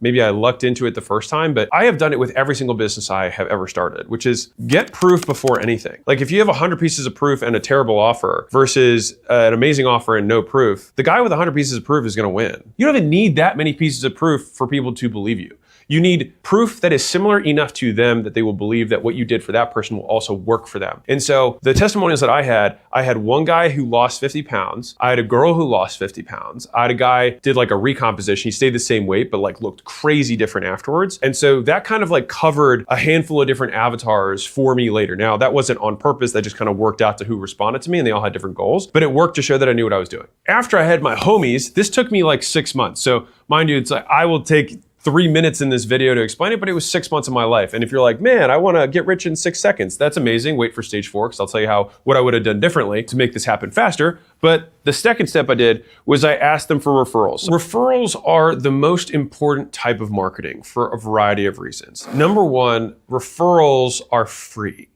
Maybe I lucked into it the first time, but I have done it with every single business I have ever started, which is get proof before anything. Like if you have 100 pieces of proof and a terrible offer versus an amazing offer and no proof, the guy with 100 pieces of proof is gonna win. You don't even need that many pieces of proof for people to believe you. You need proof that is similar enough to them that they will believe that what you did for that person will also work for them. And so the testimonials that I had one guy who lost 50 pounds. I had a girl who lost 50 pounds. I had a guy did like a recomposition. He stayed the same weight, but like looked crazy different afterwards. And so that kind of like covered a handful of different avatars for me later. Now that wasn't on purpose. That just kind of worked out to who responded to me, and they all had different goals, but it worked to show that I knew what I was doing. After I had my homies, this took me like 6 months. So mind you, it's like, I will take 3 minutes in this video to explain it, but it was 6 months of my life. And if you're like, man, I wanna get rich in 6 seconds, that's amazing. Wait for stage 4, because I'll tell you what I would have done differently to make this happen faster. But the second step I did was I asked them for referrals. Referrals are the most important type of marketing for a variety of reasons. Number one, referrals are free.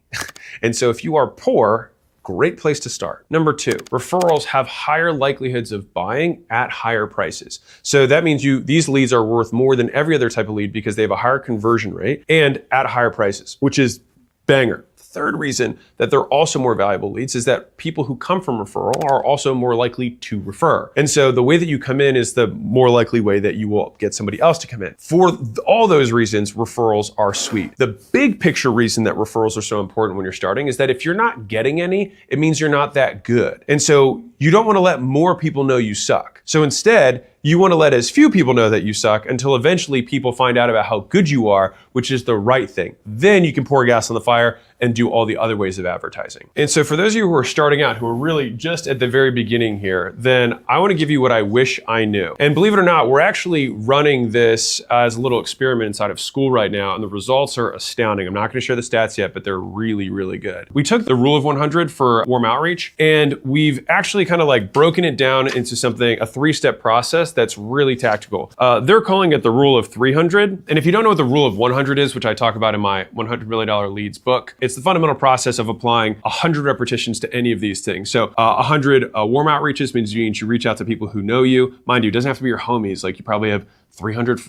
And so if you are poor, great place to start. Number two, referrals have higher likelihoods of buying at higher prices. So that means these leads are worth more than every other type of lead because they have a higher conversion rate and at higher prices, which is banger. Third reason that they're also more valuable leads is that people who come from referral are also more likely to refer. And so the way that you come in is the more likely way that you will get somebody else to come in. For all those reasons, referrals are sweet. The big picture reason that referrals are so important when you're starting is that if you're not getting any, it means you're not that good. And so you don't want to let more people know you suck. So instead, you want to let as few people know that you suck until eventually people find out about how good you are, which is the right thing. Then you can pour gas on the fire and do all the other ways of advertising. And so for those of you who are starting out, who are really just at the very beginning here, then I want to give you what I wish I knew. And believe it or not, we're actually running this as a little experiment inside of school right now, and the results are astounding. I'm not going to share the stats yet, but they're really, really good. We took the rule of 100 for warm outreach, and we've actually kind of like broken it down into something, a 3-step process that's really tactical. They're calling it the rule of 300. And if you don't know what the rule of 100 is, which I talk about in my $100 million leads book, it's the fundamental process of applying 100 repetitions to any of these things. So 100 warm outreaches means you reach out to people who know you. Mind you, it doesn't have to be your homies. Like you probably have 300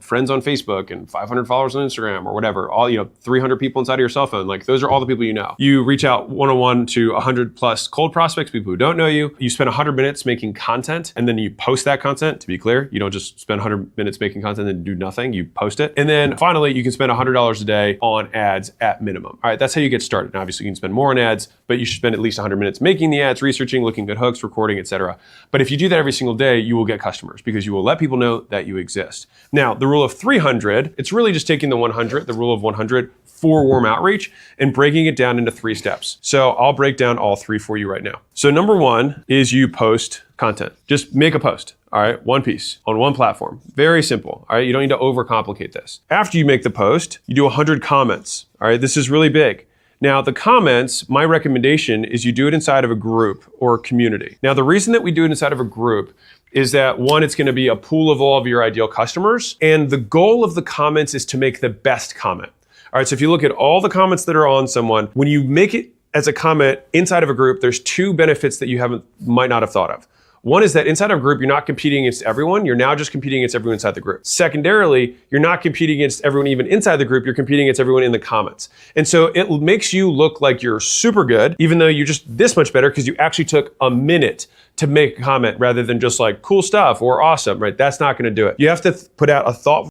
friends on Facebook and 500 followers on Instagram or whatever, all 300 people inside of your cell phone. Like those are all the people you know. You reach out one-on-one to 100 plus cold prospects, people who don't know you. You spend 100 minutes making content, and then you post that content. To be clear, you don't just spend 100 minutes making content and do nothing, you post it. And then finally, you can spend $100 a day on ads at minimum. All right, that's how you get started. Now, obviously you can spend more on ads, but you should spend at least 100 minutes making the ads, researching, looking at hooks, recording, etc. But if you do that every single day, you will get customers because you will let people know that you exist. Now, the rule of 300, it's really just taking the rule of 100 for warm outreach and breaking it down into 3 steps. So I'll break down all 3 for you right now. So number 1 is you post content. Just make a post. All right, 1 piece on 1 platform. Very simple. All right, you don't need to overcomplicate this. After you make the post, you do 100 comments. All right, this is really big. Now, the comments, my recommendation is you do it inside of a group or a community. Now, the reason that we do it inside of a group is that 1, it's gonna be a pool of all of your ideal customers, and the goal of the comments is to make the best comment. All right, so if you look at all the comments that are on someone, when you make it as a comment inside of a group, there's 2 benefits that you might not have thought of. 1 is that inside of a group, you're not competing against everyone. You're now just competing against everyone inside the group. Secondarily, you're not competing against everyone even inside the group. You're competing against everyone in the comments. And so it makes you look like you're super good, even though you're just this much better because you actually took a minute to make a comment rather than just like cool stuff or awesome, right? That's not going to do it. You have to put out a thoughtful